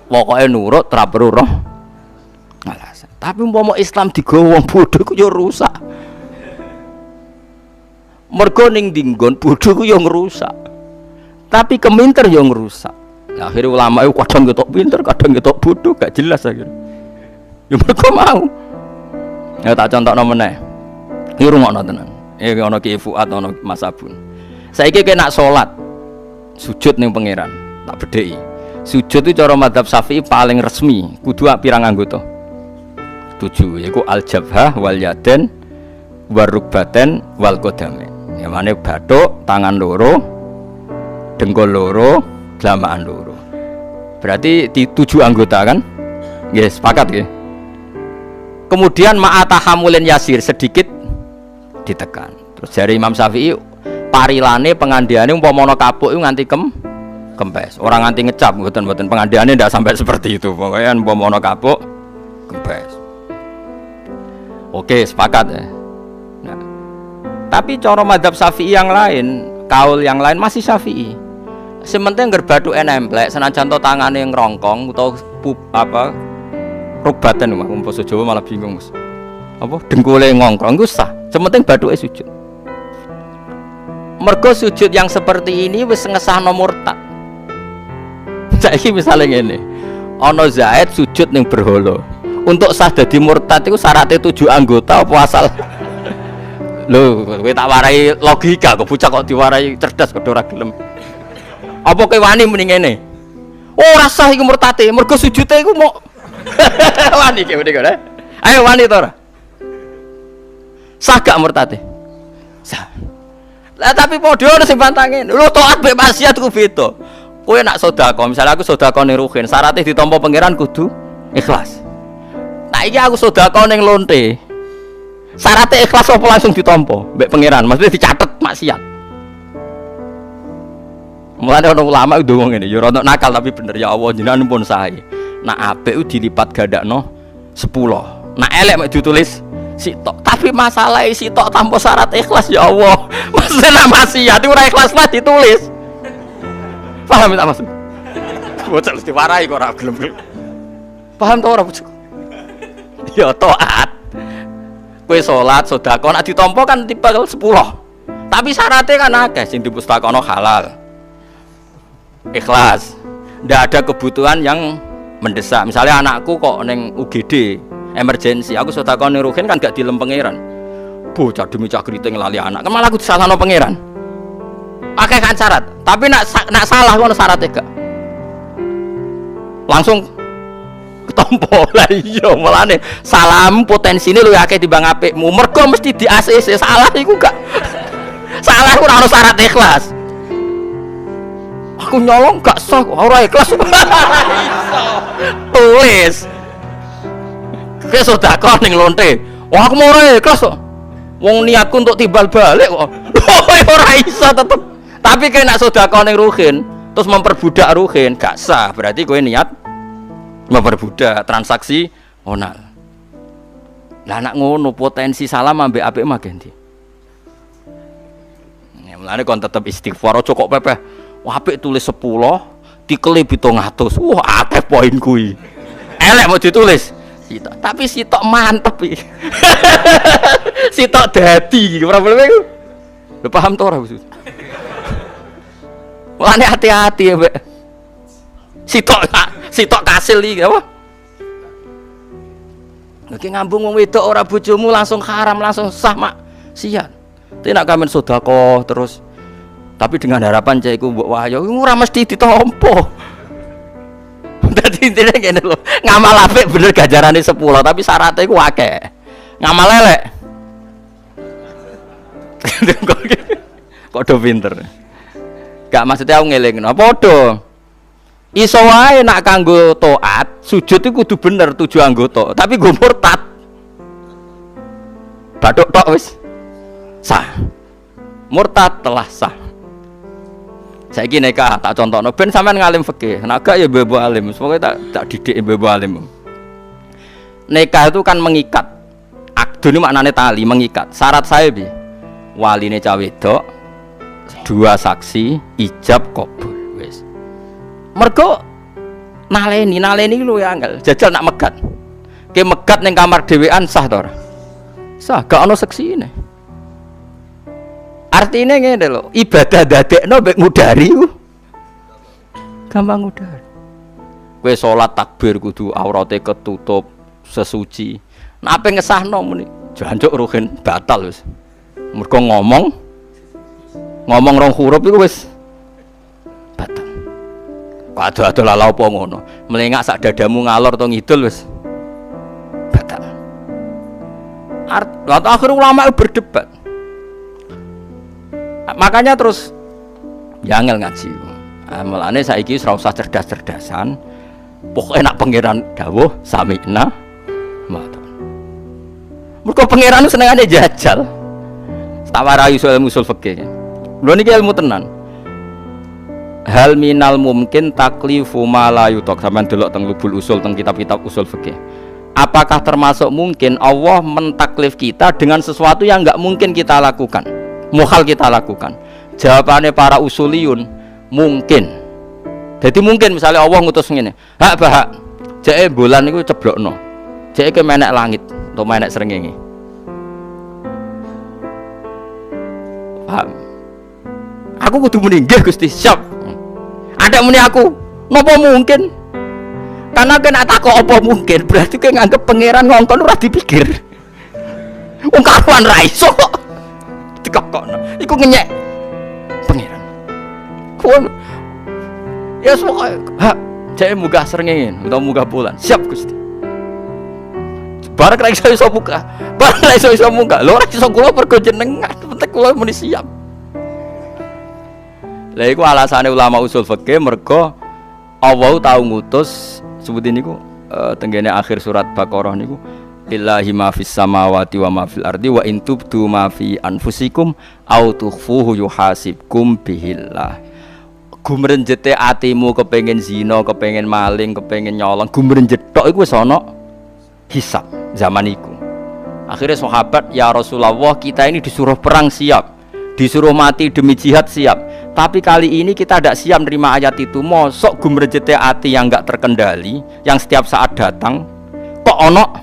Pokoke nurut ra perlu roh alasan. Tapi umpama Islam digawa wong bodho ku ya rusak. Mergo ning dinggon bodho ku ya ngrusak. Tapi keminter ya ngrusak. Nah, akhirnya ulama itu kadang ketok pinter, kadang ketok bodoh, gak jelas akhirnya. Ya mergo mau. Ya tak contohno meneh. Iki rungokno tenan. Iki ana Ki Fuad ana Mas Abun. Saiki kena salat sujud ning pangeran, tak bedheki. Sujud itu cara madzhab Syafi'i paling resmi, kudu pirang anggota? 7, yaiku al-jabhah wal yaden warukbaten wal qadamain. Ya mane bathuk, tangan loro, dengkul loro, dlamaan loro. Berarti di 7 anggota kan? Nggih, sepakat nggih. Kemudian ma'atahamulin yasir, sedikit ditekan. Terus dari Imam Syafi'i parilane pengandiane umpama ana kapuk iku nganti kempes. Orang nganti ngecap mboten pengandiane ndak sampai seperti itu. Pokoknya umpama ana kapuk kempes. Oke, sepakat ya. Nah, tapi cara madzhab Syafi'i yang lain, kaul yang lain masih Syafi'i. Sementing gerbatu nemplek senajan to tangane ngrongkong utawa rubatan mah basa Jawa malah bingung Mas. Apa dengkule ngongkrong iku sah. Sementing bathuke sujud. Mergo sujud yang seperti ini wis ngesahno murtad. Saiki misale ngene. Ana Zaid sujud ning berhala. Untuk sah dadi murtad iku syaratnya 7 anggota apa asal? Lho, kowe tak warai logika kok bocah kok diwarai cerdas kok ora gelem. Apa kowe wani muni ngene? Ora sah iku murtate, mergo sujude iku mau wani kowe ngene. Ayo wani to ora? Sah gak murtate? Sah. Lah tapi padha ono sing bantange. Lho taat mek maksiat ku beda. Kowe nak sedekah, misalnya aku sedekah ning ruhin, syaratnya ditampa pangeran kudu ikhlas. Nah iki aku sedekah ning lonte. Syaratnya ikhlas apa langsung ditampa mbek pangeran? Maksudnya dicatet maksiat. Mulane ana ulama ndonga ngene, ya ora nakal tapi bener ya Allah jenengan pun sae. Nak apik dilipat gandakno 10. Nak elek mek ditulis sitok. Tapi masalah sitok tanpa syarat ikhlas ya Allah. Maksudnya nak maksiat ora ikhlas lah ditulis. Paham tak maksud? Bocah mesti warai kok ora gelem. Paham ta ora bocah? Ya taat. Kowe salat, sedekah nek ditampa kan tipe 10. Tapi syaratnya kan akeh sing dipustakono halal. Ikhlas. Ndak ada kebutuhan yang mendesak. Misalnya anakku kok ning UGD emergensi, aku sedekah ning ruhin kan gak dilem pangeran. Bocah demi cah kriting lali anak. Kan malah aku disalahno pangeran. Akeh kan syarat. Tapi nak salah ngono syaratnya gak. Langsung ketompo lah iya mulane salam potensine luwih akeh timbang apikmu. Mergo mesti di ACC salah iku gak. Salah ora ono syarat ikhlas. Aku nyolong gak sah ora ikhlas. Tulis. Kowe sedekah ning lonte. Wah aku mau ora ikhlas kok. Wong niatku untuk timbal balik kok. Ora iso tetep. Tapi kowe nak sedekah ning ruhin terus memperbudak ruhin gak sah. Berarti kowe niat memperbudak transaksi onal. Lah nak ngono potensi salam ambek apik mah ganti. Ya mulane kon tetep istighfar aja kok pepeh. Wah apik tulis 10, dikele 700. Wah akeh poin kuwi. Elek mau ditulis. Sitok, tapi sitok mantep iki. Sitok dadi, probleme iku. Lho paham to ora maksud? Mulane hati-hati ya, Mbak. Sitok kasil iki apa? Lagi ngambung wong wedok ora bojomu langsung haram, langsung sah mak. Sian. Tapi nak kamen sedekah terus tapi dengan harapan cah iku mbok wahyo ora mesti ditampa. Dadi intine ngene lho, ngamal apik bener ganjarane 10, tapi syaratnya iku akeh. Ngamal elek. Kok do pinter. Gak maksudnya aku ngelingno, padha. Iso wae nak kanggo taat, sujud iku kudu bener 7 anggota, tapi nggo murtad. Bathuk tok wis sah. Murtad telah sah. Saiki nikah tak contohno ben sampean ngalim fikih. Nek gak ya mbebo alim, pokoke tak didik mbebo alim. Nikah itu kan mengikat. Akdun maknane tali, mengikat. Syarat saya piye? Waline cah wedok, 2 saksi, ijab kabul. Wis. Mergo naleni lho ya angel. Jajal nak megat. Ki megat ning kamar dhewean sah to ora? Sah, gak ono seksine. Artinya ngene lho, ibadah dadekno mek ngudari ku gampang ngudari. Kowe salat takbir kudu aurate ketutup, sesuci. Nek ape ngesahno muni, jancuk ruhin batal wis. Mergo ngomong rong huruf iku wis batal. Ado-ado lala apa ngono. Melengak sak dadamu ngalor to ngidul wis batal. Akhir ulama berdebat. Makanya terus ya angel ngaji. Mulane saiki ora usah cerdas-cerdasan. Pokoke nak pangeran dawuh sami'na wa ta'na. Mergo pangeran senengane jajal. Tawarai usul fikih. Lho niki ilmu tenan. Hal minal mungkin taklifu ma la yutok. Sampeyan delok teng lubul usul teng kitab-kitab usul fikih. Apakah termasuk mungkin Allah mentaklif kita dengan sesuatu yang enggak mungkin kita lakukan? Mukhal kita lakukan. Jawabannya para usuliyun mungkin. Jadi mungkin misalnya Allah ngutus ngene, hak bahak, jeke bulan niku ceblokno, jeke menek langit, atau menek srengenge. Paham? Aku kudu muni nggih Gusti, siap. Ada muni aku, napa mungkin? Karena kena takok apa mungkin, berarti kowe nganggep pangeran ngongkon ora dipikir. Wong karuan ra iso kok. Dikokokno. Iku ngenyek pangeran. Kuwi ya semua, saya munggah srengenge utawa munggah bulan. Siap Gusti. Bareng ra iso buka. Bareng ra iso munggah. Lho ora iso kula pergo jenengan, penting kula muni siap. Lah iku alasane ulama usul fikih mergo Allah tau ngutus sebutin niku tenggene akhir surat Baqarah niku lillahi ma fis samawati wa ma fil ardi wa in tubdu ma fi anfusikum au tukhfuhu yuhasibkum bihillah. Gumrenjete atimu kepengin zina, kepengin maling, kepengin nyolong, gumrenjet tok iku wis ana hisab zaman iku. Akhirnya sahabat, ya Rasulullah, kita ini disuruh perang siap, disuruh mati demi jihad siap. Tapi kali ini kita tidak siap menerima ayat itu. Mosok gumrenjete ati yang enggak terkendali, yang setiap saat datang, kok ana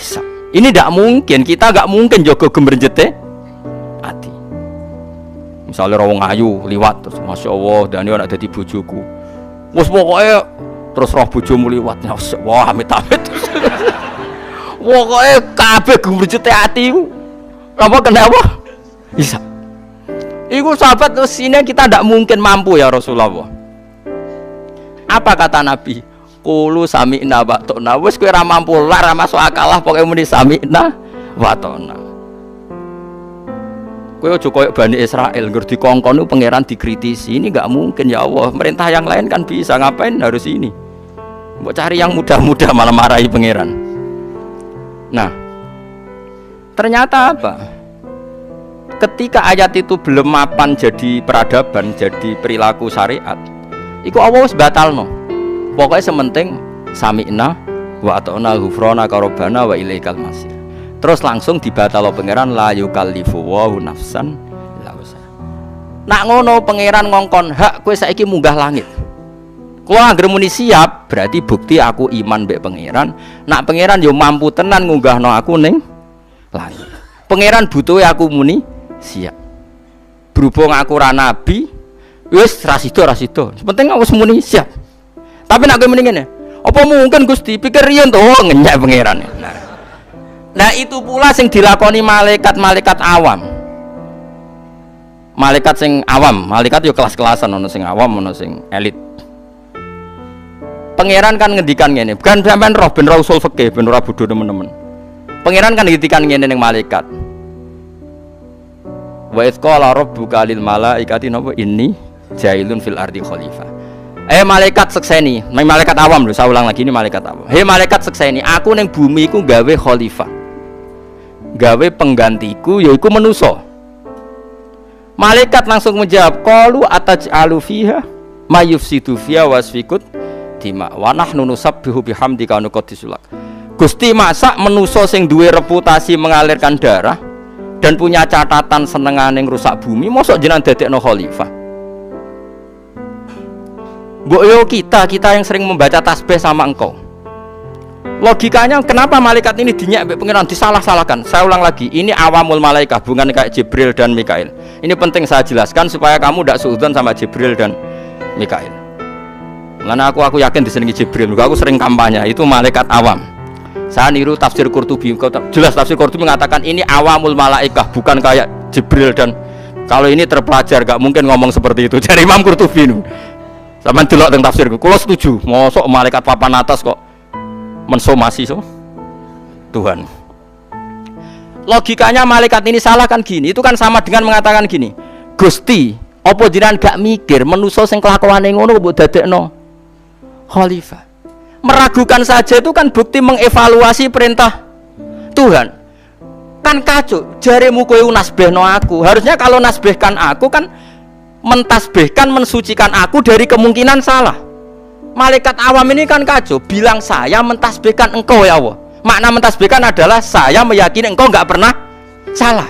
hisab. Ini tidak mungkin, kita enggak mungkin jaga gumrenjete ati. Misalnya rawang ayu liwat terus Masya Allah dan ini anak jadi bojoku wah pokoknya terus roh bojomu liwatnya wah amit-amit pokoknya kabeh gumrejete hati apa kenapa? Bisa itu sahabat terus ini kita tidak mungkin mampu ya Rasulullah. Apa kata Nabi? Qulu sami'na wa ta'na. Wis kowe ora mampu lah ora masuk akal lah pokoke muni sami'na wa ta'na. Kowe aja koyo Bani Israil ngger dikongkon niku pangeran dikritisi. Ini enggak mungkin ya Allah. Perintah yang lain kan bisa, ngapain harus ini? Mbok cari yang mudah-mudah malah marahi pangeran. Nah, ternyata apa? Ketika ayat itu belum mapan jadi peradaban, jadi perilaku syariat, iku Allah wis batalno. Pokoknya sementing sami'na wa ata'na ghufrana karobana wa ilaikal masir. Terus langsung dibatalo pangeran la yukallifu wa nafsan illa wus'aha. Nak ngono pangeran ngongkon hak kowe saiki munggah langit. Kowe anggere muni siap, berarti bukti aku iman mbek pangeran. Nak pangeran yo mampu tenan ngunggahno aku ning langit. Pangeran butuhe aku muni siap. Berhubung aku ora nabi, wis ra sida. Penting aku wis muni siap. Tapi nak kowe muni ngene, apa mungkin Gusti pikir riyen to ngenyek pangeran. Nah itu pula sing dilakoni malaikat-malaikat awam. Malaikat sing awam, malaikat yo kelas-kelasan, ono sing awam, ono sing elit. Pangeran kan ngendikan ngene, bukan sampean roh ben usul fikih, ben ora bodho teman-teman. Pangeran kan ngendikan ngene ning malaikat. Wa idz qala rabbuka lil malaikati napa inni jailun fil ardi khalifah. Malaikat sekseni, malaikat awam lho, saya ulang lagi ini malaikat awam. Malaikat sekseni, aku ning bumi iku gawe khalifah. Gawe penggantiku yaiku manusa. Malaikat langsung menjawab, qalu ataj'alu fiha may yufsidu fiha wasfikut dima wa nahnu nusabbihu bihamdika wa nuqaddisu lak. Gusti masak manusa sing duwe reputasi mengalirkan darah dan punya catatan senengane ngrusak bumi, mosok jenengan dadekno khalifah. Mbok yo kita yang sering membaca tasbih sama engkau. Logikanya kenapa malaikat ini dinyak mbek pengiran disalah-salahkan? Saya ulang lagi, ini awamul malaikat, bukan kayak Jibril dan Mikail. Ini penting saya jelaskan supaya kamu tidak suudzon sama Jibril dan Mikail. Karena aku yakin disenengi Jibril, aku sering kampanye, itu malaikat awam. Saya niru tafsir Qurtubi, jelas tafsir Qurtubi mengatakan ini awamul malaikat, bukan kayak Jibril dan kalau ini terpelajar, gak mungkin ngomong seperti itu. Dari Imam Qurtubi itu. Sama delok teng tafsirku, kalau setuju, mosok malaikat papan atas kok mensomasi so Tuhan. Logikanya malaikat ini salah kan gini, itu kan sama dengan mengatakan gini, Gusti, apa jenengan gak mikir manusa sing kelakuane ngono mbok dadekno khalifah? Meragukan saja itu kan bukti mengevaluasi perintah Tuhan. Kan kacau, jarimu kowe nasbihno aku. Harusnya kalau nasbihkan aku kan mentasbihkan, mensucikan aku dari kemungkinan salah. Malaikat awam ini kan kacau, bilang saya mentasbihkan engkau ya Allah. Makna mentasbihkan adalah saya meyakini engkau enggak pernah salah.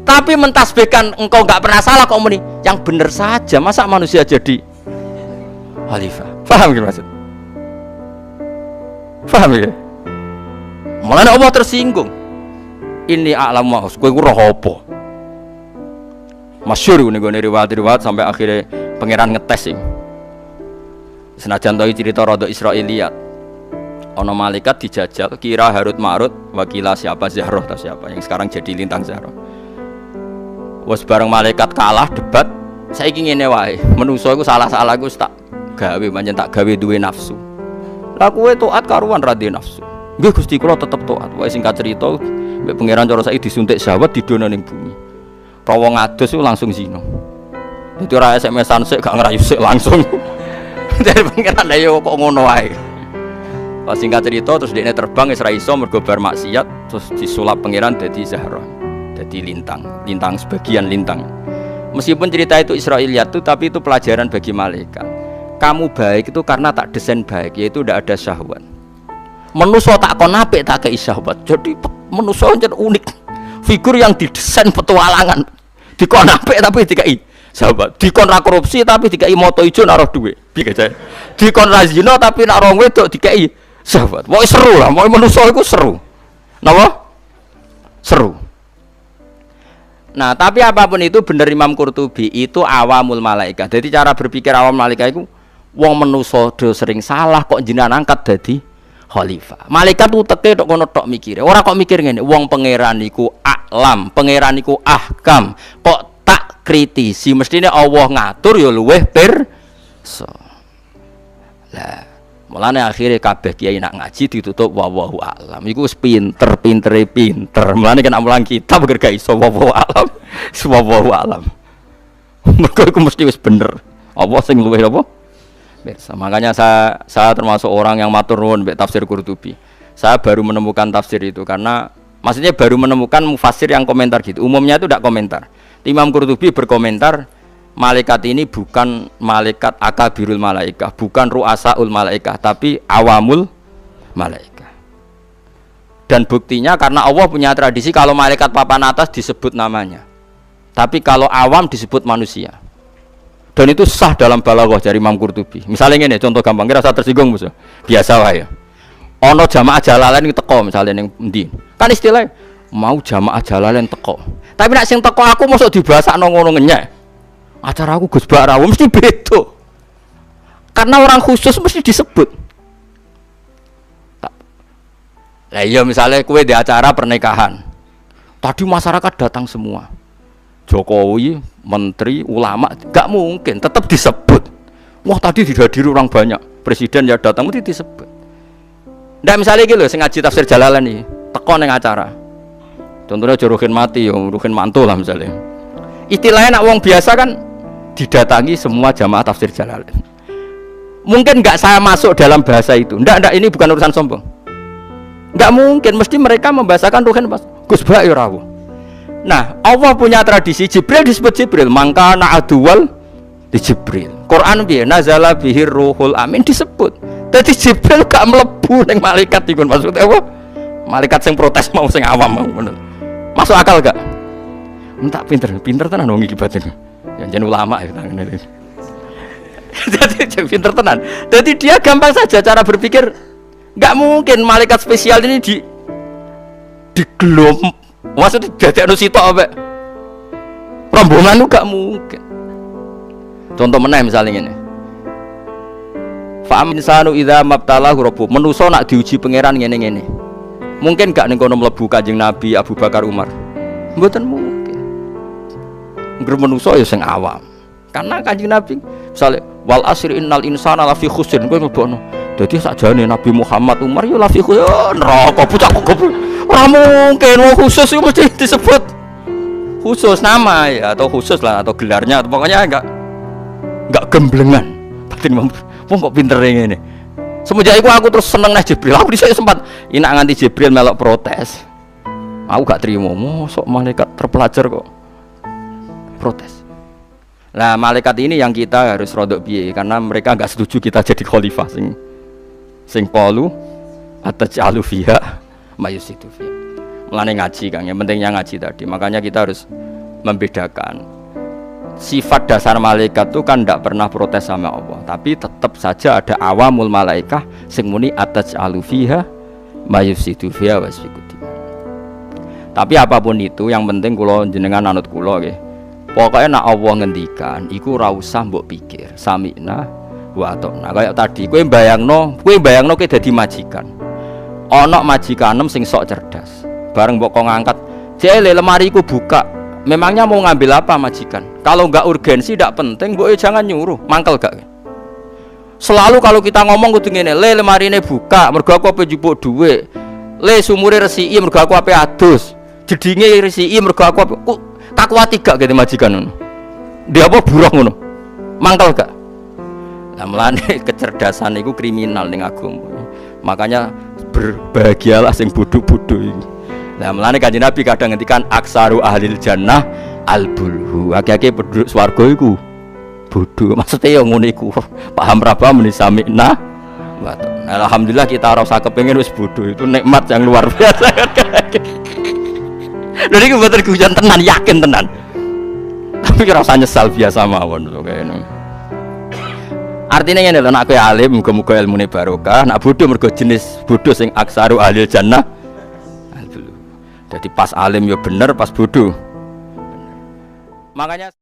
Tapi mentasbihkan engkau enggak pernah salah kok muni yang benar saja, masa manusia jadi khalifah? Paham gitu maksud? Paham ya? Mulane Allah tersinggung. Ini a'lam ma'us, kowe roh apa? Masyhur ngene riwayat sampai akhirnya pangeran ngetes sih. Senajan tahu cerita rada Israiliyat, ono malaikat dijajal kira Harut Marut wakila siapa Zahroh atau siapa yang sekarang jadi lintang Zahroh. Wes bareng malaikat kalah debat, saiki ngene wae, menungso iku salah-salah iku tak gawe pancen tak gawe duwe nafsu. Lah kowe taat karuan ra duwe nafsu. Nggih Gusti kula tetep taat. Wae singkat cerita, mbek pangeran cara saiki disuntik syahwat didono ning bumi. Rawa ngadus iku langsung zina. Dadi ora SMS-an sik gak ngrayu sik langsung. Dari pangeran ayo kok ngono wae. Pas singkat cerita terus dekne terbang wis ra iso mergo bar maksiat terus disulap pangeran dadi Zahra. Dadi lintang sebagian lintang. Meskipun cerita itu Israiliyat itu tapi itu pelajaran bagi malaikat. Kamu baik itu karena tak desain baik, yaitu tidak ada syahwat. Manusia tak kon apik tak kei syahwat. Jadi manusia jan unik. Figur yang didesain petualangan. Dikon apik tapi dikai sahabat, dikon ra korupsi tapi dikai moto ijo naruh duit, piye aja. Dikon ra zina tapi nak rong wedok dikai sahabat. Pokoke seru lah, pokoke manusa iku seru. Napa? Seru. Nah, tapi apapun itu bener Imam Qurtubi itu awamul malaikat. Jadi cara berpikir awam malaikat itu wong manusa do sering salah kok jenengan angkat dadi khalifah. Malaikat uteke tok kono tok mikire. Ora kok mikir ngene, wong pangeran iku a'lam, pangeran iku ahkam. Kok kritisi mestine Allah ngatur ya luweh pirsa. Lah, mulane akhire kabeh kiai nak ngaji ditutup wallahu a'lam. Iku wis pinter. Mulane kan amulan kitab gak iso wallahu a'lam. Wallahu a'lam. Mergo iku mesti wis bener. Allah sing luweh apa? Pirsa. Makanya saya termasuk orang yang matur nuwun mbek tafsir Qurtubi. Saya baru menemukan tafsir itu karena maksudnya baru menemukan mufassir yang komentar gitu. Umumnya itu tidak komentar. Imam Qurtubi berkomentar, malaikat ini bukan malaikat akabirul malaikah, bukan ru'asaul malaikah, tapi awamul malaikah. Dan buktinya karena Allah punya tradisi kalau malaikat papan atas disebut namanya, tapi kalau awam disebut manusia. Dan itu sah dalam balaghah dari Imam Qurtubi. Misalnya ini contoh gampang, kira saya tersinggung musuh. Biasa wae. Ono jamaah jalalain teko misalnya ning endi. Kan istilahnya mau jamaah jalalain teko. Tapi nek sing teko aku mosok dibasakno ngono ngenyek. Acara aku Gus Barawo mesti beda. Karena orang khusus mesti disebut. Lah iya misalnya kowe di acara pernikahan. Tadi masyarakat datang semua. Jokowi, menteri, ulama, gak mungkin tetap disebut. Wah tadi dihadiri orang banyak. Presiden ya datang mesti disebut. Ndak misalnya iki lho sing ngaji tafsir Jalalan iki, teko ning acara. Contohnya Ruhin mati, Ruhin mantul lah misalnya. Istilahnya nak wong biasa kan didatangi semua jamaah tafsir Jalalain. Mungkin nggak saya masuk dalam bahasa itu. Ndak ini bukan urusan sombong. Nggak mungkin, mesti mereka membahasakan Ruhin pas Gus Bayu Rawu. Nah, Allah punya tradisi Jibril disebut Jibril, mangka na'aduwal di Jibril. Quran biye nazala bihir ruhul amin disebut. Jadi Jibril gak melebu ning malaikat iku maksudnya apa? Malaikat sing protes mau sing awam mau ngono. Masuk akal gak? Entak pinter tenan wong iki batin. Janjen ulama ya ngene. Jadi pinter tenan. Jadi dia gampang saja cara berpikir. Nggak mungkin malaikat spesial ini digelom. Maksudnya dadekno sitok apa? Rombongan itu gak mungkin. Contoh meneh misalnya ini. Fa'am insanu idza mabtalahu rabbuh. Manusa nak diuji pangeran ngene-ngene. Mungkin gak ning kono mlebu Kanjeng Nabi, Abu Bakar, Umar. Mboten mungkin. Ngger manusa ya sing awam. Karena Kanjeng Nabi misale wal asri innal insana lafi khusr kowe mlebokno. Dadi sakjane Nabi Muhammad, Umar ya lafi khusr. Neraka bocah kok. Ora mungkin khusus itu mesti disebut khusus nama ya atau khusus lah atau gelarnya atau pokoknya enggak gemblengan. Batin wong kok pinter ngene. Semenjak itu aku terus seneng nih Jibril. Aku dhisik sempat inak nganti Jibril melok protes. Aku gak terima, mosok malaikat terpelajar kok protes. Nah, malaikat ini yang kita harus rodok piye karena mereka enggak setuju kita jadi khalifah sing polu atajalu fiha mayusitu fiha. Mulane ngaji Kang, yang pentingnya ngaji tadi. Makanya kita harus membedakan sifat dasar malaikat itu kan tidak pernah protes sama Allah, tapi tetap saja ada awamul malaikah sing muni atajalu fiha mayusitu fiha wasfikuti. Tapi apapun itu yang penting kula jenengan anut kula nggih. Pokoknya nak Allah ngendikan iku ora usah mbok pikir. Sami'na wa ata'na. Kayak tadi kowe bayangno kowe dadi majikan. Ana majikanem sing sok cerdas. Bareng mbok ngangkat, "Jele lemari ku buka." Memangnya mau ngambil apa majikan? Kalau enggak urgensi, enggak penting, mbok jangan nyuruh. Mangkel gak? Selalu kalau kita ngomong kudu ngene, "Le lemari ini buka, mergo aku ape njupuk dhuwit. Le sumure resiki mergo aku ape adus. Jedinge resiki mergo aku ape." Kakuati gak gitu majikan ngono. Dia apa buruh ngono. Mangkel gak? Lah melane kecerdasan itu kriminal ning agama. Makanya berbahagialah sing bodho-bodho iki. Lah melane Kanjeng Nabi kadang ngendikan aksaru ahlil jannah albulhu. Akeh-akeh penduduk swarga iku bodho. Maksudnya ya ngono iku. Paham ra paham meni sami'na. Alhamdulillah kita ora usah kepengin wis bodho. Itu nikmat yang luar biasa. Lha iki mboten guyon tenan, yakin tenan. Tapi ora usah nyesal biasa mawon kok kene. Artinya ngene lho, nek kowe alim muga-muga ilmune barokah, nek bodho mergo jenis bodho sing aksaru ahlil jannah. Jadi pas alim ya bener, pas bodho. Makanya